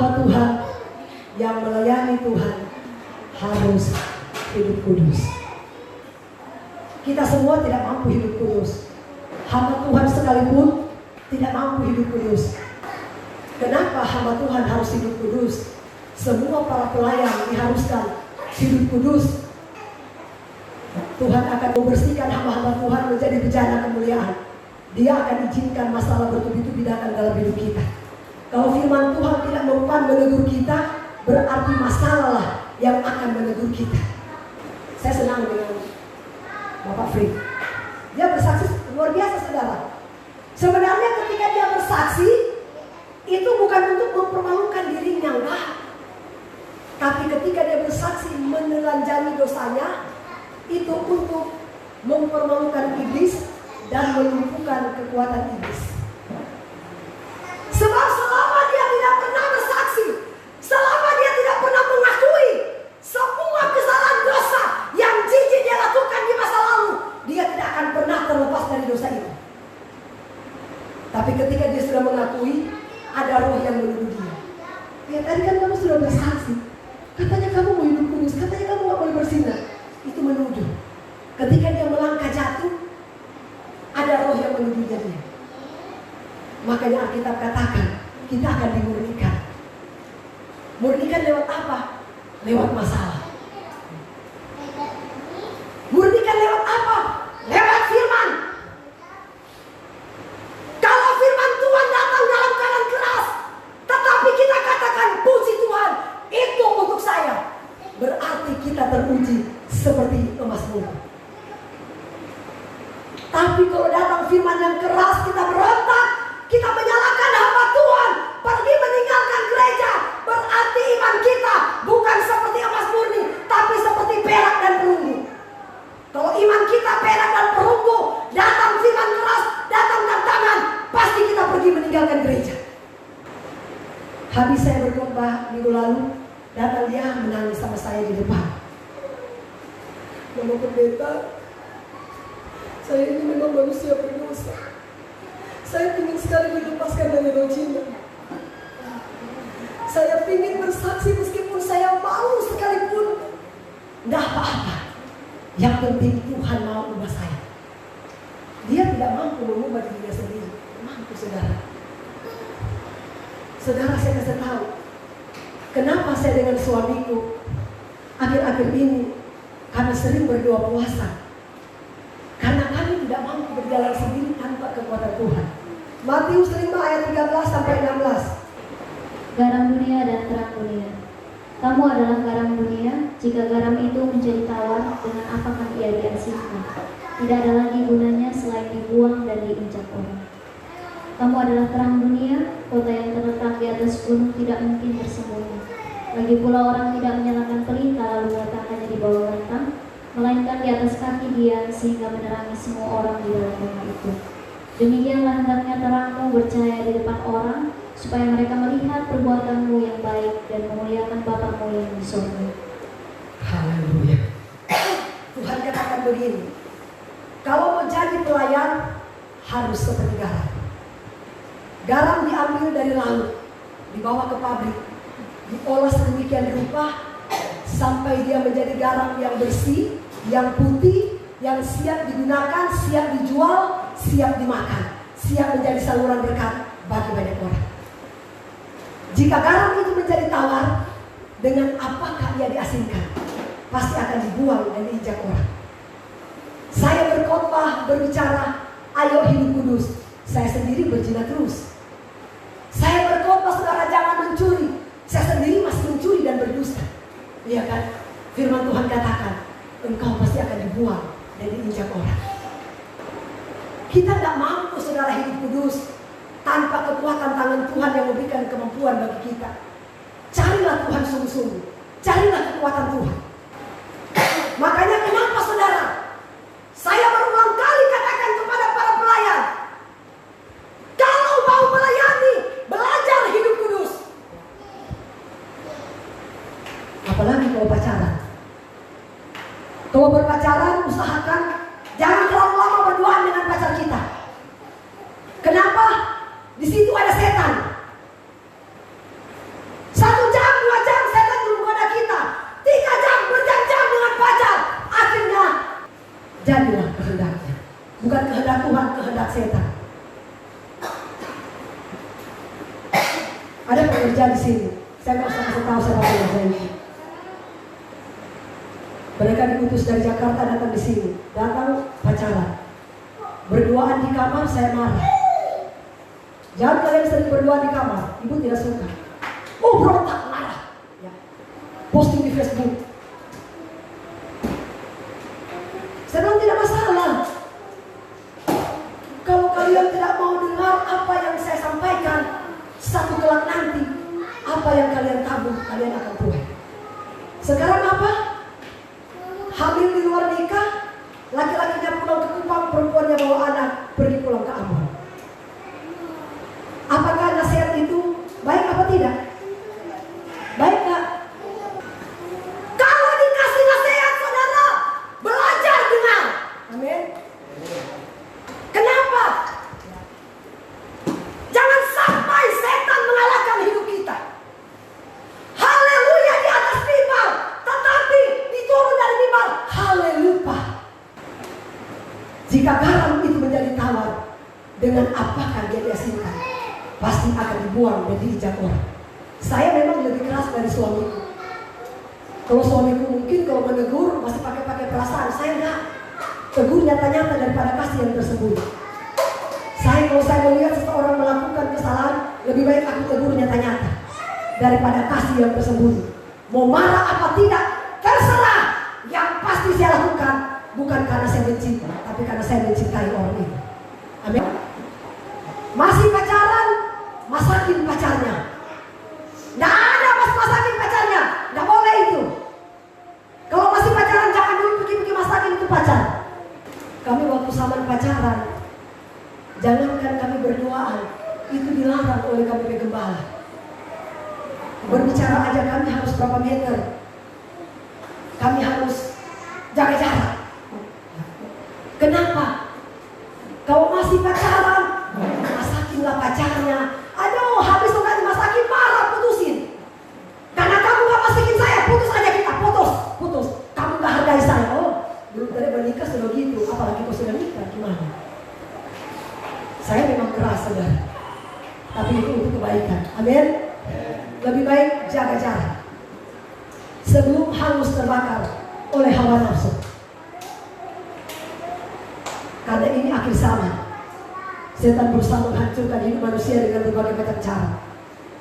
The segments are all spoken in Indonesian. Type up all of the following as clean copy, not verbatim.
hamba Tuhan yang melayani Tuhan harus hidup kudus. Kita semua tidak mampu hidup kudus. Hamba Tuhan sekalipun tidak mampu hidup kudus. Kenapa hamba Tuhan harus hidup kudus? Semua para pelayan diharuskan hidup kudus. Tuhan akan membersihkan hamba-hamba Tuhan menjadi bejana kemuliaan. Dia akan izinkan masalah bertubi-tubi datang dalam hidup kita. Kalau firman Tuhan tidak mempan menegur kita, berarti masalah lah yang akan menegur kita. Saya senang dengan Bapak Fri. Dia bersaksi luar biasa, saudara. Sebenarnya ketika dia bersaksi, itu bukan untuk mempermalukan dirinya, enggak. Tapi ketika dia bersaksi menelanjangi dosanya, itu untuk mempermalukan iblis dan melumpuhkan kekuatan iblis. Sebab selama dia tidak pernah bersaksi, selama dia tidak pernah mengakui semua kesalahan dosa yang jijik dia lakukan di masa lalu, dia tidak akan pernah terlepas dari dosa itu. Tapi ketika dia sudah mengakui, ada roh yang menuduh dia. Ya tadi kan kamu sudah bersaksi, katanya kamu mau hidup kudus, katanya kamu gak boleh bersinar. Itu menuduh. Ketika dia melangkah jatuh, ada roh yang menuduh dia. Makanya Alkitab katakan, kita akan dimurnikan. Murnikan lewat apa? Lewat masalah. Murnikan lewat apa? Lewat firman. Kalau firman Tuhan datang dalam keadaan keras, tetapi kita katakan, puji Tuhan, itu untuk saya, berarti kita teruji seperti emas murni. Tapi kalau datang firman yang keras, kita berontak, kita menyalahkan hamba Tuhan, pergi meninggalkan gereja, berarti iman kita bukan seperti emas murni, tapi seperti perak dan perunggu. Kalau iman kita perak dan perunggu, datang firman keras, datang tantangan, pasti kita pergi meninggalkan gereja. Habis saya berkhotbah minggu lalu, datang dia menangis sama saya di depan. Mama pendeta, saya ini memang manusia berdosa. Saya ingin sekali dilepaskan dari roh Cina. Saya ingin bersaksi meskipun saya malu sekalipun. Tidak apa-apa. Yang penting Tuhan mau ubah saya. Dia tidak mampu mengubah dirinya sendiri. Mampu, saudara. Saudara, saya kasih tahu, kenapa saya dengan suamiku akhir-akhir ini kami sering berdoa puasa. Karena kami tidak mampu berjalan sendiri tanpa kekuatan Tuhan. Matius 5 ayat 13 sampai 16. Garam dunia dan terang dunia. Kamu adalah garam dunia. Jika garam itu menjadi tawar, dengan apakah ia diasinkan? Tidak ada lagi gunanya selain dibuang dan diinjak orang. Kamu adalah terang dunia. Kota yang terletak di atas gunung tidak mungkin bersembunyi. Lagi pula orang tidak menyalakan pelita lalu meletakkannya di bawah rentang, melainkan di atas kaki dia sehingga menerangi semua orang di dalam rumah itu. Demikianlah hendaknya terangmu bercahaya di depan orang, supaya mereka melihat perbuatanmu yang baik dan memuliakan Bapamu yang di surga. Haleluya. Tuhan katakan begini, kalau mau jadi pelayan harus seperti garam. Garam diambil dari laut, dibawa ke pabrik, diolah sedemikian rupa sampai dia menjadi garam yang bersih, yang putih, yang siap digunakan, siap dijual, siap dimakan, siap menjadi saluran berkat bagi banyak orang. Jika garam itu menjadi tawar, dengan apakah ia diasinkan? Pasti akan dibuang dan diinjak orang. Saya berkhotbah, berbicara, ayo hidup kudus. Saya sendiri berzina terus. Saya berkhotbah, saudara jangan mencuri. Saya sendiri masih mencuri dan berdusta. Iya kan? Firman Tuhan katakan, engkau pasti akan dibuang dan diinjak orang. Kita tidak mampu, saudara, hidup kudus tanpa kekuatan tangan Tuhan yang memberikan kemampuan bagi kita. Carilah Tuhan sungguh-sungguh. Carilah kekuatan Tuhan. Makanya kenapa, saudara, saya berulang kali katakan kepada para pelayan, kalau mau melayani, belajar hidup kudus. Apalagi kalau pacaran. Kalau berpacaran, usahakan jangan terlalu lama berduaan dengan pacar kita. Kenapa? Di situ ada setan. Ada pekerja di sini. Saya nggak usah kasih tahu siapa pekerja ini. Mereka diutus dari Jakarta datang di sini, datang pacaran, berduaan di kamar. Saya marah. Jangan kalian sering berduaan di kamar, ibu tidak suka. Oh berontak, marah. Ya. Posting di Facebook. Saya bilang tidak masalah. Kalau kalian tidak mau dengar apa yang saya sampaikan, satu kelak nanti, apa yang kalian tabung, kalian akan tuai. Sekarang apa? Hamil di luar nikah, laki-lakinya pulang ke Kupang, perempuannya bawa anak, pergi pulang ke Ambon. Apakah nasihat itu baik apa tidak? Baik gak? Kalau dikasih nasihat saudara, belajar dengar. Amin. Kenapa? Jangan sampai setan mengalahkan hidup kita. Haleluya di atas mimbar, tetapi diturun dari mimbar, haleluya. Jika garam itu menjadi tawar, dengan apakah dia diasinkan? Pasti akan dibuang dan diinjak orang. Saya memang lebih keras dari suamiku. Kalau suamiku mungkin kalau menegur masih pakai perasaan, saya enggak. Tegur nyata-nyata daripada kasih yang tersembunyi. Kalau saya melihat seseorang melakukan kesalahan, lebih baik aku tegur nyata-nyata daripada kasih yang tersembunyi. Mau marah apa tidak, terserah. Yang pasti saya lakukan bukan karena saya mencinta, tapi karena saya mencintai orang itu. Amin. Masih pacaran, masakin pacarnya. Nggak ada masakin pacarnya, nggak boleh itu. Kalau masih pacaran jangan dulu pergi masakin itu pacar. Kami waktu zaman pacaran, jangankan kami berduaan, itu dilarang oleh KPP Gembala. Berbicara aja kami harus berapa meter. Kami harus jaga jarak. Kenapa? Kalau masih pacaran, masakinlah pacarnya. Aduh, habis tuh kan dimasakin, marah, putusin. Karena kamu gak masakin saya, putus aja kita, putus. Kamu gak hargai saya. Oh, belum tadi menikah sudah gitu, apalagi kau sudah nikah, gimana? Saya memang keras, saudara. Tapi itu untuk kebaikan. Amin. Lebih baik jaga jarak sebelum hangus terbakar oleh hawa nafsu. Karena ini akhir zaman. Setan berusaha menghancurkan hidup manusia dengan berbagai macam cara.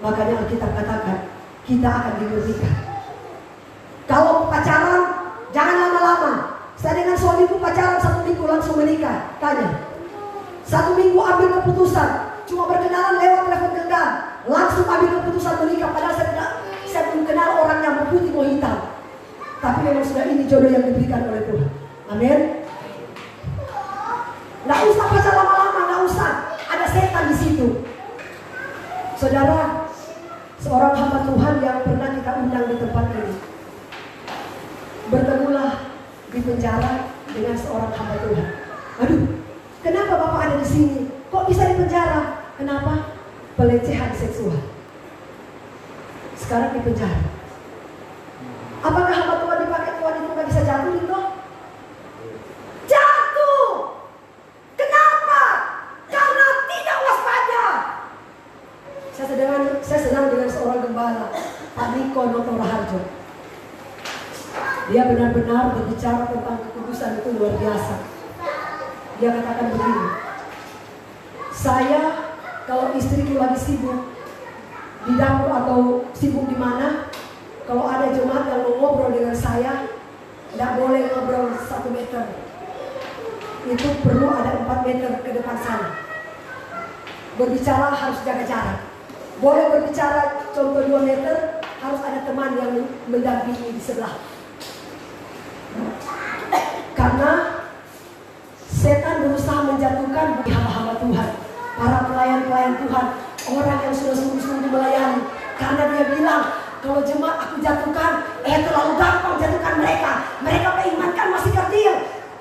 Makanya Alkitab katakan kita akan dimurnikan. Kalau pacaran jangan lama-lama. Saya dengan suamiku pacaran 1 minggu langsung menikah. Tanya. 1 minggu ambil keputusan, cuma berkenalan lewat telepon genggam, langsung ambil keputusan menikah. Padahal saya belum kenal orangnya, mau putih mau hitam. Tapi memang sudah ini jodoh yang diberikan oleh Tuhan. Amin. Nggak usah pacar lama-lama, nggak usah. Ada setan di situ. Saudara, seorang hamba Tuhan yang pernah kita undang di tempat ini, bertemulah di penjara dengan seorang hamba Tuhan. Aduh, kenapa Bapak ada di sini? Kok bisa di penjara? Kenapa? Pelecehan seksual. Sekarang di penjara. Apakah hamba Tuhan dipakai Tuhan itu nggak bisa jatuh itu? Jatuh. Kenapa? Karena tidak waspada. Saya senang dengan seorang gembala, Pak Niko Noto Raharjo. Dia benar-benar berbicara tentang kekudusan itu luar biasa. Dia katakan begini, saya kalau istriku lagi sibuk di dapur atau sibuk di mana, kalau ada jemaat yang mau ngobrol dengan saya, tidak boleh ngobrol 1 meter. Itu perlu ada 4 meter ke depan sana. Berbicara harus jaga jarak. Boleh berbicara contoh 2 meter, harus ada teman yang mendampingi di sebelah. Karena setan berusaha menjatuhkan hamba-hamba Tuhan, para pelayan-pelayan Tuhan, orang yang sudah sungguh-sungguh melayani. Karena dia bilang, kalau jemaat aku jatuhkan, terlalu gampang jatuhkan mereka. Mereka berimankan masih kecil.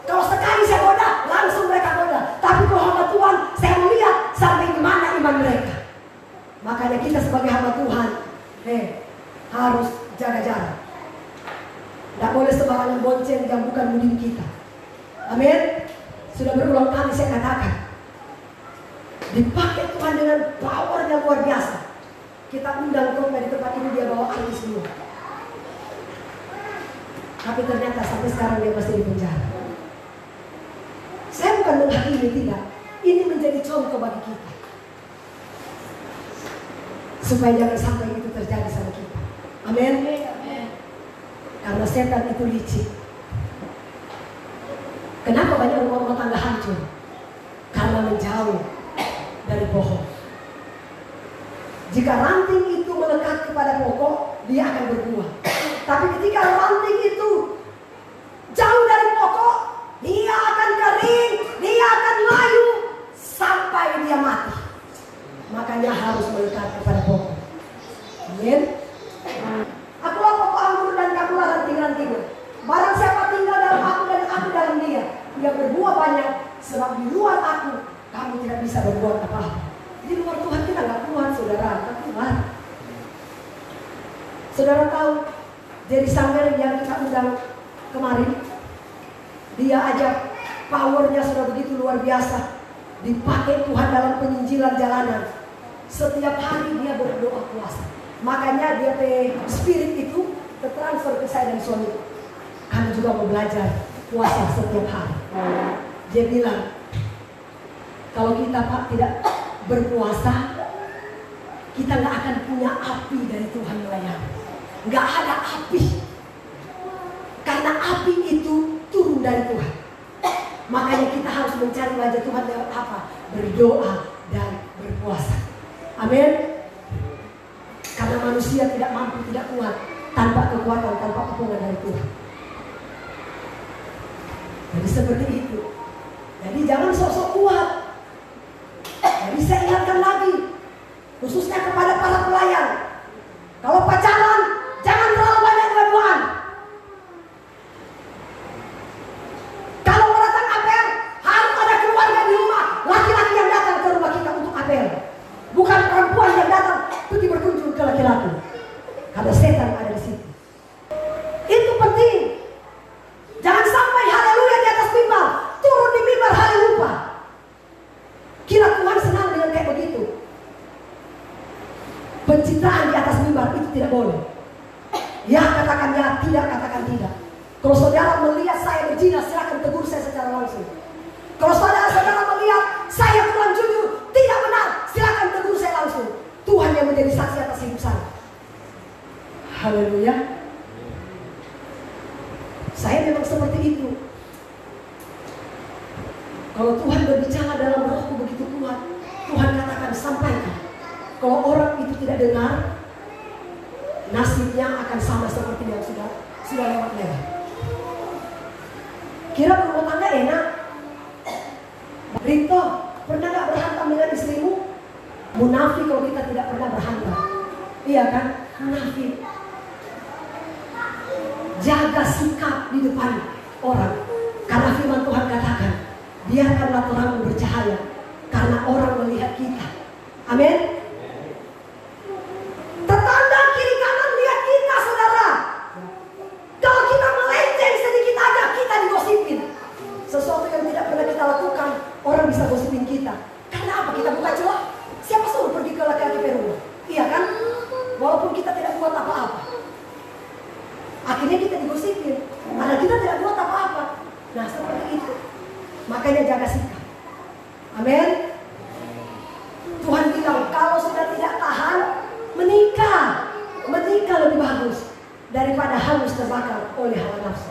Kalau sekali saya goda, langsung mereka goda. Tapi kalau hamba Tuhan, saya melihat sampai di mana iman mereka. Makanya kita sebagai hamba Tuhan, harus jaga jarak. Tidak boleh sembarangan bonceng yang bukan mudi kita. Amin. Sudah berulang kali saya katakan, dipakai Tuhan dengan power yang luar biasa. kita undang khotbah di tempat ini, dia bawa artis semua. Tapi ternyata sampai sekarang dia masih di penjara. Saya bukan menghakimi, tidak. Ini menjadi contoh bagi kita, supaya jangan sampai itu terjadi sama kita. Amin. Karena setan itu licik. Kenapa banyak rumah tangga hancur? Karena menjauh dari pohon. Jika ranting itu melekat kepada pokok, dia akan berbuah. Tapi ketika ranting itu jauh dari pokok, dia akan kering, dia akan layu sampai dia mati. Makanya harus melekat kepada pokok. Amin. Akulah pokok anggur dan kamulah ranting-rantingnya. Barang siapa tinggal dalam aku dan aku dalam dia, dia berbuah banyak. Sebab di luar aku, kamu tidak bisa berbuat apa-apa. Di luar Tuhan kita nggak kuat, saudara, nggak kuat. Saudara tahu, Jerry Sanger yang kita undang kemarin, dia ajak powernya sudah begitu luar biasa. Dipakai Tuhan dalam penyinjilan jalanan. Setiap hari dia berdoa puasa. Makanya dia spirit itu tertransfer ke saya dan suami. Kami juga mau belajar puasa setiap hari. Dia bilang, kalau kita Pak tidak berpuasa, kita nggak akan punya api dari Tuhan melayani. Nggak ada api. Karena api itu turun dari Tuhan. Makanya kita harus mencari wajah Tuhan lewat apa? Berdoa dan berpuasa. Amin. Karena manusia tidak mampu, tidak kuat tanpa kekuatan, tanpa dukungan dari Tuhan. Jadi seperti itu. Jadi jangan sok-sok kuat. Jadi saya ingatkan lagi, khususnya kepada para pelayan, kalau pacaran jangan terlalu banyak dua-duaan. Kalau mau datang apel, harus ada keluarga di rumah, laki-laki yang datang ke rumah kita untuk apel, bukan perempuan yang datang pergi berkunjung ke laki-laki. Karena setan ada di situ. Itu penting. Jangan sampai haleluya di atas mimbar, turun di mimbar haleluya. Kira Tuhan senang dengan kayak begitu. Pencitraan di atas mimbar itu tidak boleh. Ya katakan ya, tidak katakan tidak. Kalau saudara melihat saya berzina, silakan tegur saya secara langsung. Kalau saudara melihat saya kurang jujur, tidak benar, silakan tegur saya langsung. Tuhan yang menjadi saksi atas hidup saya. Haleluya. Saya memang seperti itu. Kalau Tuhan berbicara dalam rohku begitu kuat, Tuhan katakan sampaikan. Kalau orang itu tidak dengar, nasibnya akan sama seperti yang sudah lewat. Kira rumah tangga enak? Rito, pernah gak berhantam dengan istrimu? Munafik kalau kita tidak pernah berhantam. Iya kan? Munafik. Jaga sikap di depan orang. Karena firman Tuhan katakan, biarkanlah terangmu bercahaya, karena orang melihat kita. Amin. Tetangga kiri kanan lihat kita, saudara. Kalau kita melenceng sedikit aja, kita digosipin. Sesuatu yang tidak pernah kita lakukan, orang bisa gosipin kita. Karena apa? Kita buka celah. Siapa suruh pergi ke laki-laki Peru? Iya kan? Walaupun kita tidak buat apa-apa, akhirnya kita digosipin. Karena kita tidak buat apa-apa. Nah seperti itu. Makanya jaga sikap. Amin. Tuhan bilang kalau sudah tidak tahan, menikah. Menikah lebih bagus daripada hangus terbakar oleh hawa nafsu.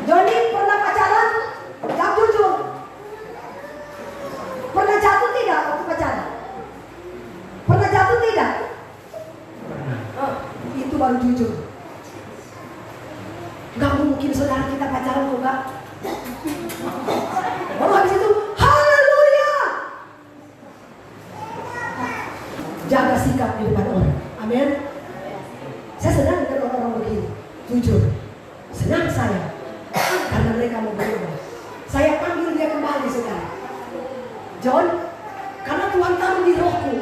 Joni pernah pacaran? Jawab jujur. Pernah jatuh tidak waktu pacaran? Pernah jatuh tidak? Itu baru jujur. Gak mungkin saudara kita pacaran kok gak. Baru habis itu haleluya. Jaga sikap di depan orang. Amin. Saya senang dengan orang-orang begini. Jujur. Senang saya. Karena mereka mau berubah. Saya panggil dia kembali sekarang. John, karena Tuhan taruh di rohku.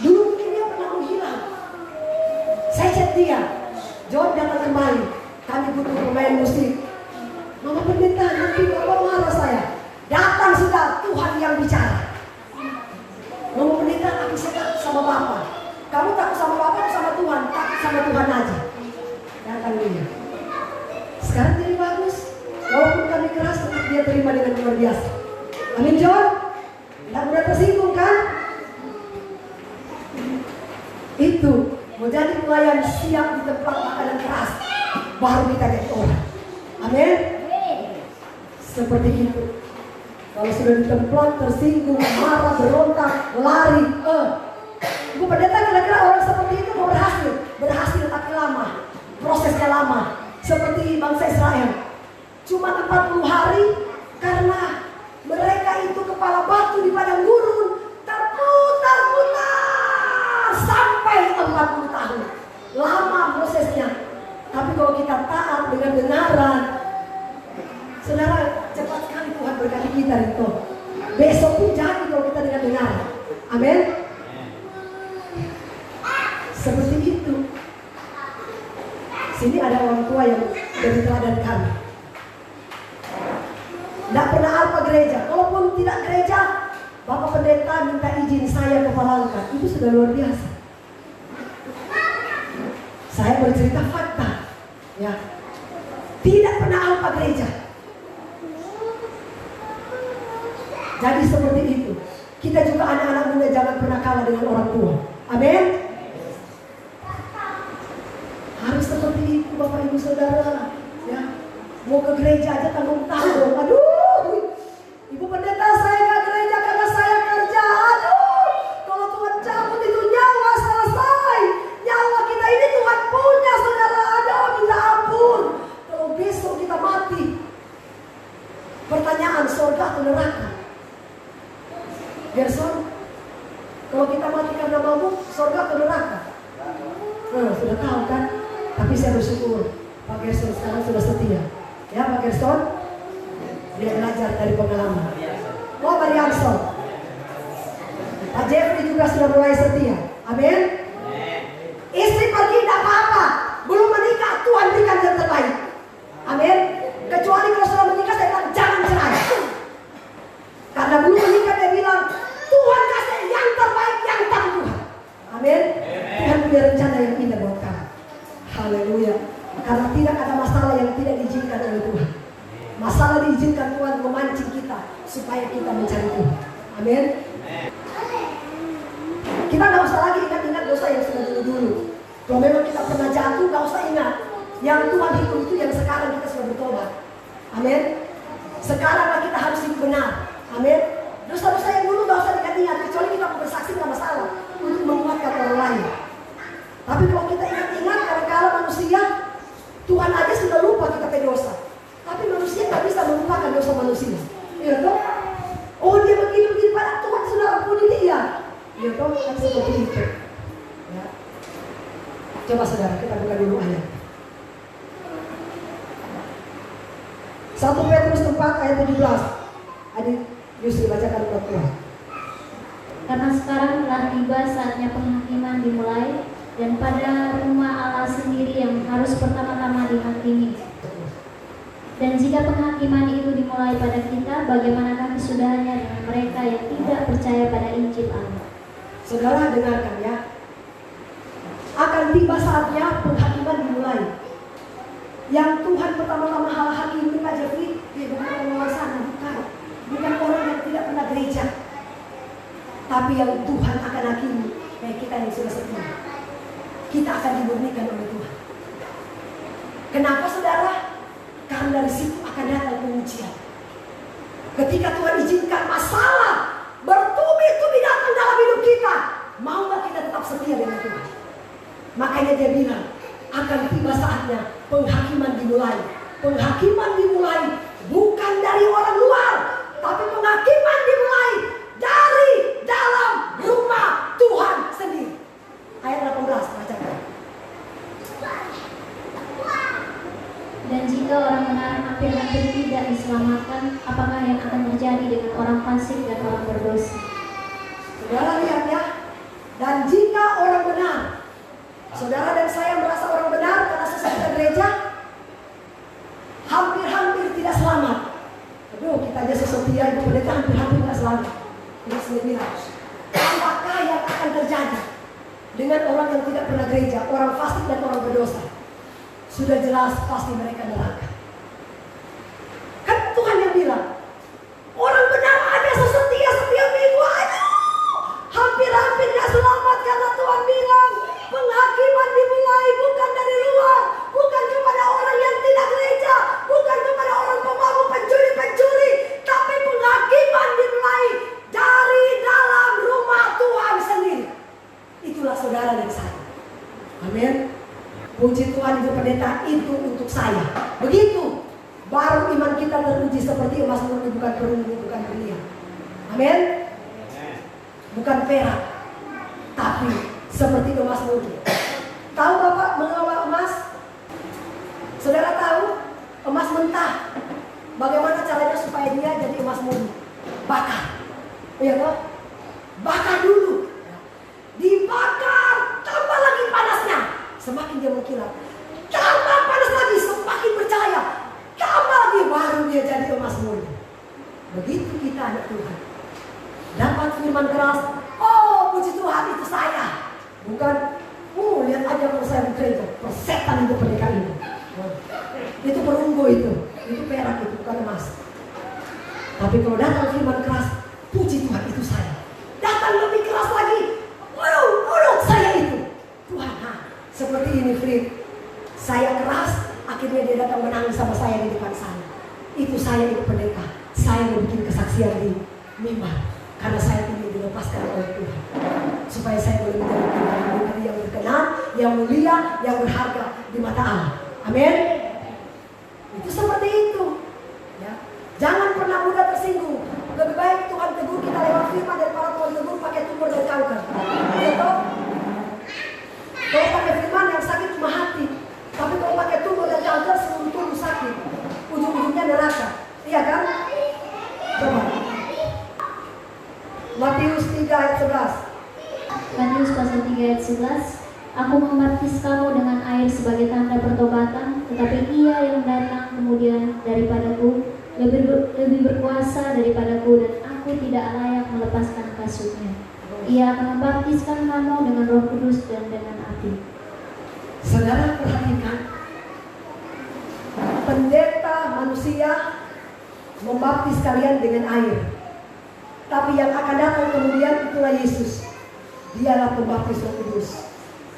Dulu mungkin dia pernah menghilang. Saya chat dia. John datang kembali. Kami butuh pemain musik. Mama pendeta, nanti Bapak marah saya. Datang sudah, Tuhan yang bicara. Mama pendeta, aku sekat sama Bapak. Kamu takut sama Bapak atau sama Tuhan? Takut sama Tuhan aja. Datang dia. Sekarang jadi bagus. Walaupun kami keras, tetap dia terima dengan luar biasa. Amin, John? Tidak mudah tersinggung kan? Itu menjadi pelayan siap di tempat makanan keras, baru kita jadi orang. Amin. Seperti itu. Kalau sudah di tempat tersinggung, marah, berontak, lari, Ibu pendeta, kira-kira orang seperti itu mau berhasil tapi lama, prosesnya lama. Seperti bangsa Israel, cuma 40 hari karena mereka itu kepala batu di padang gurun, terputar-putar sampai 40 tahun. Lama prosesnya. Tapi kalau kita taat dengan benaran, saudara, cepat sekali Tuhan berkati kita itu. Besok pun jadi kalau kita dengan benaran. Amin. Seperti itu. Sini ada orang tua yang dari teladan kami. Tidak pernah alpa gereja. Kalaupun tidak gereja, Bapak Pendeta minta izin saya ke Palangka. Itu sudah luar biasa. Saya bercerita fakta. Ya. Tidak pernah alpa gereja. Jadi seperti itu. Kita juga anak-anak muda jangan pernah kalah dengan orang tua. Amin. Harus seperti itu Bapak Ibu Saudara. Ya. Mau ke gereja aja tanggung-tanggung. Aduh, Ibu Pendeta, saya ke gereja karena saya kerja. Aduh, kalau Tuhan cabut itu nyawa selesai. Nyawa kita ini Tuhan punya, saudara. Aduh, minta ampun. Kalau besok kita mati, pertanyaan surga atau neraka? Gerson, kalau kita mati karena mabuk, surga atau neraka? Sudah tahu kan? Tapi saya bersyukur Pak Gerson sekarang sudah setia. Ya Pak Gerson, dia belajar dari pengalaman. Oh Pak Rianson, Pak Jeffrey juga sudah mulai setia. Amin. Istri pergi tidak apa-apa, belum menikah, Tuhan berikan yang terbaik. Amin. Kecuali kalau sudah menikah, saya bilang jangan cerai. Karena belum menikah dia bilang Tuhan kasih yang terbaik, yang tangguh. Amin. Tuhan punya rencana yang indah buat kamu. Haleluya. Karena tidak ada masalah yang tidak diizinkan oleh Tuhan. Masalah diizinkan Tuhan memancing kita supaya kita mencari Tuhan. Amin. Kita nggak usah lagi ingat-ingat dosa yang sudah dulu-dulu. Kalau memang kita pernah jatuh, nggak usah ingat. Yang Tuhan hitung itu yang sekarang kita sudah bertobat. Amin. Sekaranglah kita harus hidup benar. Amin. Dosa-dosa yang dulu nggak usah diingat-ingat, kecuali kita mau bersaksi nggak masalah untuk menguatkan orang lain. Tapi kalau kita ingat-ingat, kadang-kadang manusia, Tuhan aja sudah lupa kita berdosa. Tapi manusia nggak bisa melupakan dosa manusia. Iya toh? Oh dia begini-begini, padahal Tuhan sudah ampuni dia. Iya toh? Kan seperti itu. Ya. Coba saudara, kita buka dulu ayat. 1 Petrus 4 ayat 17. Adik Yusri bacakan buat Tuhan. Karena sekarang telah tiba saatnya penghakiman dimulai, dan pada rumah Allah sendiri yang harus pertama-tama dihakimi. Dan jika penghakiman itu dimulai pada kita, bagaimanakah kesudahannya dengan mereka yang tidak percaya pada Injil Allah? Saudara dengarkan ya. Akan tiba saatnya penghakiman dimulai. Yang Tuhan pertama-tama hakimi Pak Jeffrey, dia bukan orang sana, bukan orang yang tidak pernah gereja. Tapi yang Tuhan akan hakimi kayak kita yang sudah setia. Kita akan dimurnikan oleh Tuhan. Kenapa saudara? Karena dari situ akan datang pengujian. Ketika Tuhan izinkan masalah bertubi-tubi datang dalam hidup kita, mau gak kita tetap setia dengan Tuhan? Makanya dia bilang, akan tiba saatnya penghakiman dimulai. Penghakiman dimulai bukan dari orang luar, tapi penghakiman dimulai dari dalam rumah Tuhan sendiri. Ayat 18, bacakan. Dan jika orang benar hampir-hampir tidak diselamatkan, apakah yang akan terjadi dengan orang fasik dan orang berdosa? Saudara lihat ya. Dan jika orang benar, saudara dan saya merasa orang benar karena sesuatu gereja, hampir-hampir tidak selamat. Aduh, kita aja sesetia Ibu Pendeta hampir-hampir tidak selamat. Ini sendiri. Apakah yang akan terjadi? dengan orang yang tidak pernah gereja, orang fasik dan orang berdosa. Sudah jelas pasti mereka neraka. Kan Tuhan yang bilang, orang benar ada sesetia setiap minggu. Aduh, hampir-hampir gak selamat karena Tuhan bilang penghakiman dimulai bukan dari luar, bukan kepada orang yang tidak gereja, bukan kepada orang pemabuk, pencuri, tapi penghakiman dimulai dari dalam rumah Tuhan sendiri. Itulah saudara dan saya. Amin. Puji Tuhan, itu pendeta, itu untuk saya. Begitu baru iman kita teruji seperti emas murni, bukan perunggu, bukan berlian. Amin. Bukan perak, tapi seperti emas murni. Tahu Bapak mengelola emas? Saudara tahu emas mentah, bagaimana caranya supaya dia jadi emas murni? Bakar. Iya toh? Bakar dulu. Dibakar, tambah lagi panasnya. Semakin dia mengkilat, tambah panas lagi, semakin percaya, tambah lagi, baru dia jadi emas murni. Begitu kita anak Tuhan. Dapat firman keras, oh puji Tuhan itu saya. Bukan, lihat aja kalau saya bekerja, persetan itu pernikahan ini. Itu perunggu itu perak itu, bukan emas. Tapi kalau datang firman keras, puji Tuhan itu saya. Datang lebih keras lagi, mulut saya itu. Tuhan, seperti ini Frit. Saya keras, akhirnya dia datang menangis sama saya di depan sana. Itu saya itu pendeta. Saya mau bikin kesaksian di mimbar. Karena saya ingin dilepaskan oleh Tuhan. Supaya saya boleh menjadi pribadi yang berkenan, yang mulia, yang berharga di mata Allah. Amin. Itu seperti itu. Ya. Jangan pernah mudah tersinggung. Lebih baik Tuhan tegur kita lewat firman daripada Tuhan tegur pakai tumor dan kanker. Ya toh? Kalau pakai firman yang sakit cuma hati. Tapi kalau pakai tumor dan kanker seluruh tubuh sakit. Ujung-ujungnya neraka. Iya kan? Coba. Matius 3 ayat 11. Matius pasal 3 ayat 11. Aku membaptis kamu dengan air sebagai tanda pertobatan, tetapi Ia yang datang kemudian daripadaku lebih berkuasa daripadaku, dan aku tidak layak melepaskan kasutnya. Ia akan membaptiskan kamu dengan Roh Kudus dan dengan api. Saudara perhatikan, pendeta manusia membaptis kalian dengan air. Tapi yang akan datang kemudian itulah Yesus. Dialah pembaptis Roh Kudus.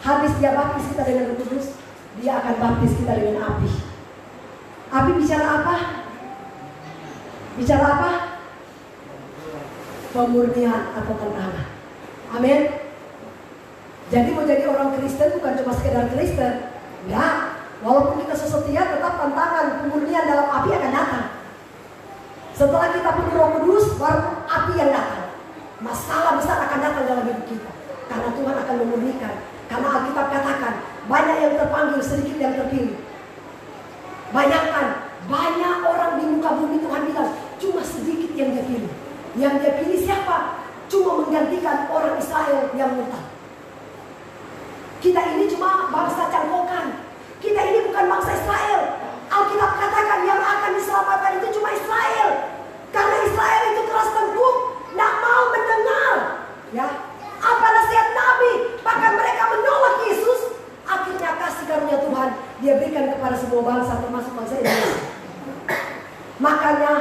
Habis dia baptis kita dengan Roh Kudus, dia akan baptis kita dengan api. Api bicara apa? Bicara apa? Pemurnian atau tantangan. Amin. Jadi mau jadi orang Kristen bukan cuma sekedar Kristen. Enggak. Walaupun kita sesetia, tetap tantangan pemurnian dalam api akan datang. Setelah kita penuh Roh Kudus, baru api yang datang. Masalah besar akan datang dalam hidup kita. Karena Tuhan akan memurnikan. Karena Alkitab katakan, banyak yang terpanggil, sedikit yang terpilih. Bayangkan, banyak orang di muka bumi Tuhan bilang, cuma sedikit yang dia pilih. Yang dia pilih siapa? Cuma menggantikan orang Israel yang murtad. Kita ini cuma bangsa cangkokan. Kita ini bukan bangsa Israel. Alkitab katakan yang akan diselamatkan itu cuma Israel. Karena Israel itu keras tengkuk, tidak mau mendengar. Ya, apa nasihat Nabi? Bahkan mereka menolak Yesus. Akhirnya kasih karunia Tuhan dia berikan kepada semua bangsa, termasuk bangsa Indonesia. Makanya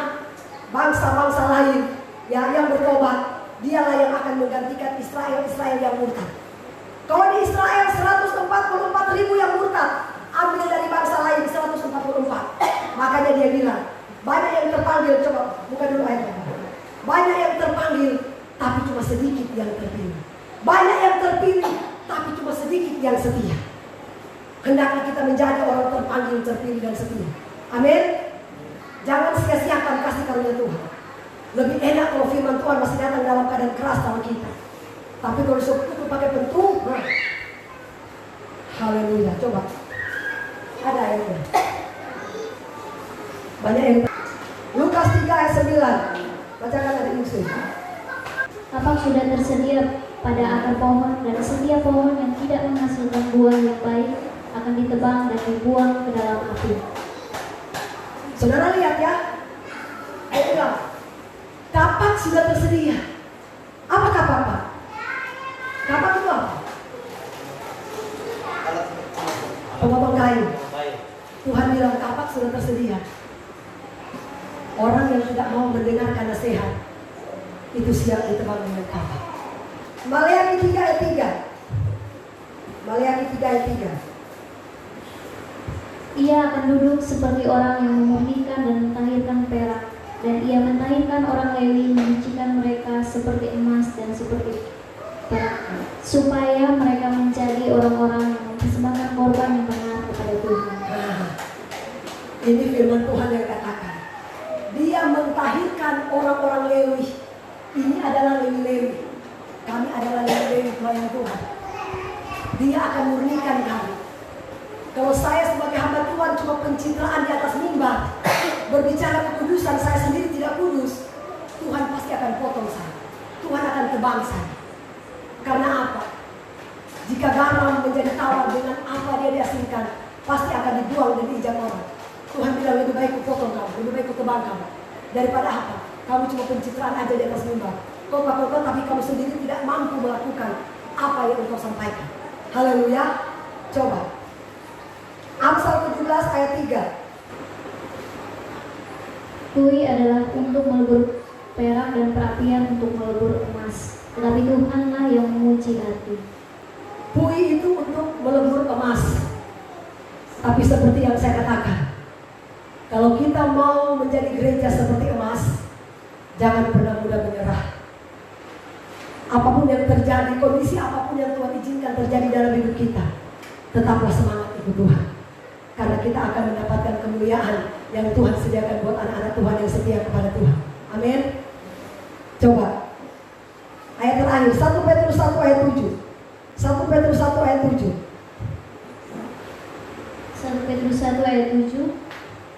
bangsa-bangsa lain yang bertobat, dialah yang akan menggantikan Israel yang murtad. Kalau di Israel 144.000 yang murtad, ambil dari bangsa lain 144. Makanya dia bilang, banyak yang terpanggil, coba buka dulu ayatnya. Banyak yang terpanggil, tapi cuma sedikit yang terpilih. Banyak yang terpilih, tapi cuma sedikit yang setia. Hendaklah kita menjadi orang terpanggil, terpilih dan setia. Amin. Jangan sia-siakan kasih karunia Tuhan. Lebih enak kalau firman Tuhan masih datang dalam keadaan keras sama kita. Tapi kalau itu pakai pentung, haleluya. Coba. Ada ayatnya. Banyak yang Lukas 3 ayat 9. Bacakan adik musuh. Tapak sudah tersedia pada akar pohon, dan setiap pohon yang tidak menghasilkan buah yang baik akan ditebang dan dibuang ke dalam api. Saudara lihat ya. Ayo bilang, tapak sudah tersedia. Apa kapak? Kapak itu apa? Pemotong kayu. Tuhan bilang kapak sudah tersedia. Orang yang tidak mau mendengarkan nasihat itu siap ditebang dengan kapak. Maleakhi 3 ayat 3. Maleakhi 3 ayat 3. Ia akan duduk seperti orang yang memurnikan dan mentahirkan perak, dan ia mentahirkan orang Lewi, menyucikan mereka seperti emas dan seperti perak, supaya mereka menjadi orang-orang yang mempersembahkan korban yang benar kepada Tuhan. Nah, ini firman Tuhan yang katakan, Dia mentahirkan orang-orang Lewi. Ini adalah Lewi-Lewi. Kami adalah Lewi-Lewi pelayan Tuhan. Dia akan murnikan kami. Kalau saya sebagai hamba Tuhan cuma pencitraan di atas mimbar, berbicara kekudusan, saya sendiri tidak kudus, Tuhan pasti akan potong saya. Tuhan akan tebang saya. Karena apa? Jika garam menjadi tawar dengan apa dia diasingkan, pasti akan dibuang dan diinjak orang. Tuhan bilang lebih baik ku potong kamu, lebih baik ku tebang kamu. Daripada apa? Kamu cuma pencitraan aja di atas mimbar. Kau tapi kamu sendiri tidak mampu melakukan apa yang engkau sampaikan. Haleluya. Coba Amsal 17 ayat 3. Tui adalah untuk melebur perak dan perapian untuk melebur emas, tetapi Tuhanlah yang menguji hati. Bui itu untuk melebur emas. Tapi seperti yang saya katakan, kalau kita mau menjadi gereja seperti emas, jangan pernah mudah menyerah. Apapun yang terjadi, kondisi apapun yang Tuhan izinkan terjadi dalam hidup kita, tetaplah semangat ikut Tuhan. Karena kita akan mendapatkan kemuliaan yang Tuhan sediakan buat anak-anak Tuhan yang setia kepada Tuhan. Amin. Coba ayat terakhir, 1 Petrus 1 ayat 7. 1 Petrus 1 ayat 7. 1 Petrus 1 ayat 7.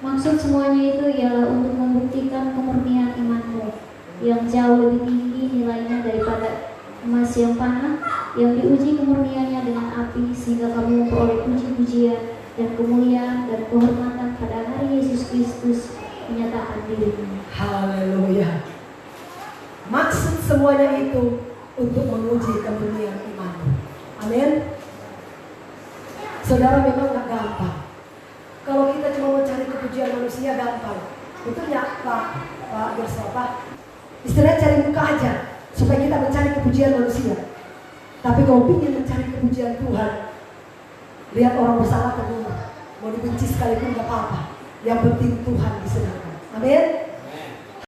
Maksud semuanya itu ialah untuk membuktikan kemurnian imanmu yang jauh lebih tinggi nilainya daripada emas yang panah, yang diuji kemurniannya dengan api, sehingga kamu memperoleh puji-pujian dan kemuliaan dan kehormatan pada hari Yesus Kristus menyatakan dirinya. Haleluya. Maksud semuanya itu untuk menguji kemurnian imanmu. Amin. Saudara, memang gak gampang. Kalau kita cuma mencari kepujian manusia gampang. Betulnya Pak Gerso, Pak, istilahnya cari muka aja supaya kita mencari kepujian manusia. Tapi kalau ingin mencari kepujian Tuhan, lihat orang bersalah ke rumah, mau dibenci sekalipun gak apa-apa. Yang penting Tuhan disenangkan. Amin.